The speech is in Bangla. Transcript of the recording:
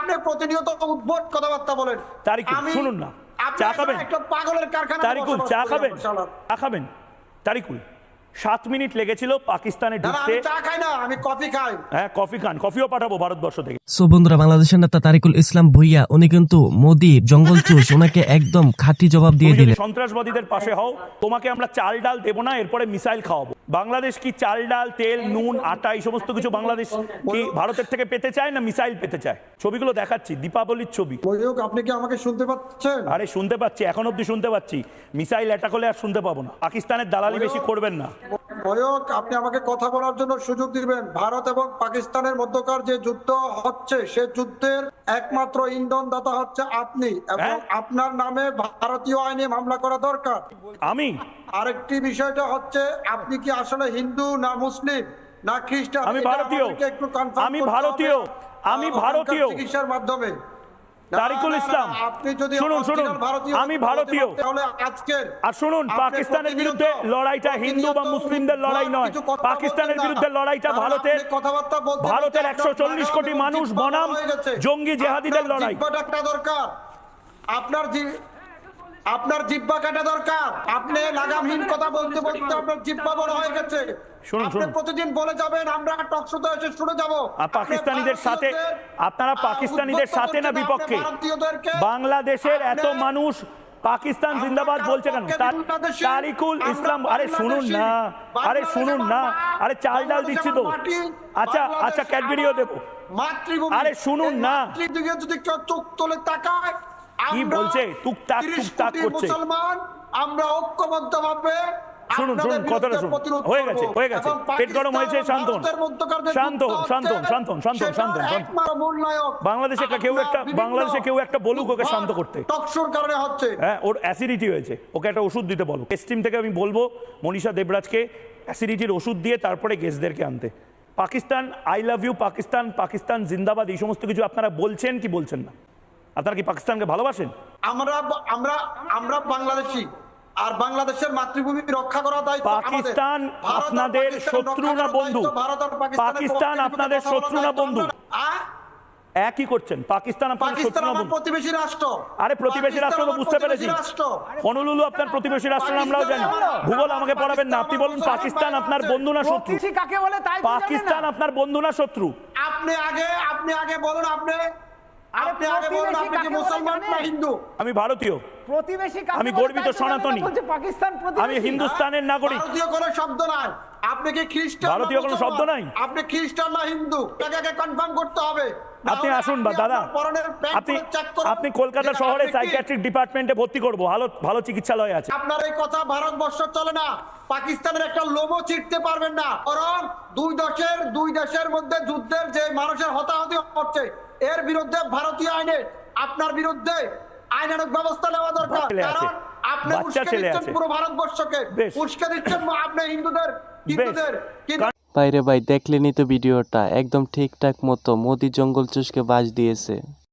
আপনি প্রতিনিয়ত উদ্ভট কথাবার্তা বলেন। তারিকুল শুনুন না, চা খাবেন? একটা পাগলের কারখানা। তারিকুল চা খাবেন? চা খাবেন? তারিকুল 7 মিনিট লেগেছিল পাকিস্তানে ঢুকতে। আমি চা খাই না, আমি কফি খাই। হ্যাঁ কফি খান, কফিও পাঠাবো ভারতবর্ষ থেকে। সো বন্ধুরা, বাংলাদেশের নেতা তারিকুল ইসলাম ভুইয়া উনি কিন্তু মোদি জঙ্গল চুষ, ওনাকে একদম খাঁটি জবাব দিয়ে দিলেন। সন্ত্রাসবাদীদের পাশে হও, তোমাকে আমরা চাল ডাল দেবো না, এরপরে মিসাইল খাওয়াবো। বাংলাদেশ কি চাল ডাল তেল নুন আটা এই সমস্ত কিছু বাংলাদেশ কি ভারতের থেকে পেতে চায় না মিসাইল পেতে চায়? ছবিগুলো দেখাচ্ছি, দীপাবলির ছবি। আপনি কি আমাকে শুনতে পাচ্ছেন? আরে শুনতে পাচ্ছি, এখন অব্দি শুনতে পাচ্ছি। মিসাইল অ্যাটাক হলে আর শুনতে পাবো না। পাকিস্তানের দালালি বেশি করবেন না। আপনি আমাকে কথা বলার জন্য সুযোগ দিবেন। ভারত এবং পাকিস্তানের মধ্যকার যে যুদ্ধ হচ্ছে, সে যুদ্ধের একমাত্র ইন্ধন দাতা হচ্ছে আপনি, এবং আপনার নামে ভারতীয় আইনে মামলা করা দরকার। আমি আরেকটি বিষয়টা হচ্ছে, আপনি কি আসলে হিন্দু না মুসলিম না খ্রিস্টান? আমি ভারতীয়। আমি ভারতীয়। আমি ভারতীয়। চিকিৎসার মাধ্যমে। তারিকুল ইসলাম শুনুন শুনুন, আমি ভারতীয়। আর শুনুন, পাকিস্তানের বিরুদ্ধে লড়াইটা হিন্দু বা মুসলিমদের লড়াই নয়। পাকিস্তানের বিরুদ্ধে লড়াইটা ভারতের 140 কোটি মানুষ বনাম জঙ্গি জেহাদিদের লড়াই। দরকার আপনার জিহ্বা কাটা দরকার। আপনি লাগামহীন কথা বলতে বলতে আপনার জিহ্বা বড় হয়ে গেছে। আপনি প্রতিদিন বলে যাবেন, আমরা টক শোতে এসে শুনে যাব। পাকিস্তানিদের সাথে, আপনারা পাকিস্তানিদের সাথে না বিপক্ষে? বাংলাদেশের এত মানুষ পাকিস্তান জিন্দাবাদ বলছে কেন? তারিকুল ইসলাম, আরে শুনুন না, আরে শুনুন না, আরে চাল ডাল দিচ্ছি তো। আচ্ছা আচ্ছা, ক্যাডবেরিও দেবো। আরে শুনুন না, যদি কেউ চোখ তোলে তাকায়, কি বলছে? টুকটাক টুকটাক করছে। মুসলমান আমরা ঐক্যবদ্ধভাবে। শুনুন শুনুন, কথাটা শুনুন। হয়ে গেছে হয়ে গেছে, পেট গরম হয়েছে। শান্ত শান্ত শান্ত শান্ত শান্ত শান্ত। বাংলাদেশে কেউ একটা বলুক ওকে শান্ত করতে। টকশোর কারণে হচ্ছে, হ্যাঁ ওর অ্যাসিডিটি হয়েছে, ওকে একটা ওষুধ দিতে বলো। টেস্টিম থেকে আমি বলবো মনীষা দেবরাজকে অ্যাসিডিটির ওষুধ দিয়ে তারপরে গেস্টদেরকে আনতে। Pakistan I love you, Pakistan Pakistan জিন্দাবাদ, এই সমস্ত কিছু আপনারা বলছেন কি বলছেন না? আপনারা কি পাকিস্তানকে ভালোবাসেন? আমরা বাংলাদেশী, আর বাংলাদেশের মাতৃভূমি রক্ষা করা দায়িত্ব আমাদের। পাকিস্তান আপনাদের শত্রু না বন্ধু? পাকিস্তান আপনাদের শত্রু না বন্ধু? একই করছেন। পাকিস্তান আপনাদের শত্রু না বন্ধু? প্রতিবেশী রাষ্ট্র। আরে প্রতিবেশী রাষ্ট্র তো বুঝতে পেরেছি। হনলুলু আপনার প্রতিবেশী রাষ্ট্র আমরাও জানি। ভূগোল আমাকে পড়াবেন না। আপনি বলুন পাকিস্তান আপনার বন্ধু না শত্রু? পাকিস্তান আপনার বন্ধু না শত্রু? আপনি আগে বলুন। আপনি কি মুসলমান না হিন্দু? আমি ভারতীয়। আমি গর্বিত সনাতনী। আমি হিন্দুস্তানের নাগরিক। ভারতীয় কোনো শব্দ নাই। আপনি কি খ্রিস্টান? ভারতীয় কোনো শব্দ নাই। আপনি খ্রিস্টান না হিন্দু? আগে কনফার্ম করতে হবে। আপনি আসুন বা দাদা, আপনি কলকাতা শহরে সাইকিয়াট্রিক ডিপার্টমেন্টে ভর্তি করবো, ভালো চিকিৎসালয় আছে। আপনার এই কথা ভারতবর্ষ চলে না। পাকিস্তানের একটা লোমও ছিটতে পারবেন না। বরং দুই দেশের মধ্যে যুদ্ধের যে মানুষের হতাহতি হচ্ছে, এর বিরুদ্ধে ভারতীয় আইনে আপনার বিরুদ্ধে আইনানুগ ব্যবস্থা নেওয়া দরকার। কারণ আপনি উস্কে দিচ্ছেন পুরো ভারতবর্ষকে, উস্কে দিচ্ছেন আপনি হিন্দুদের। ভাইরে ভাই, দেখলেনই তো ভিডিওটা, একদম ঠিকঠাক মতো মোদি জঙ্গল চুষকে বাজ দিয়েছে।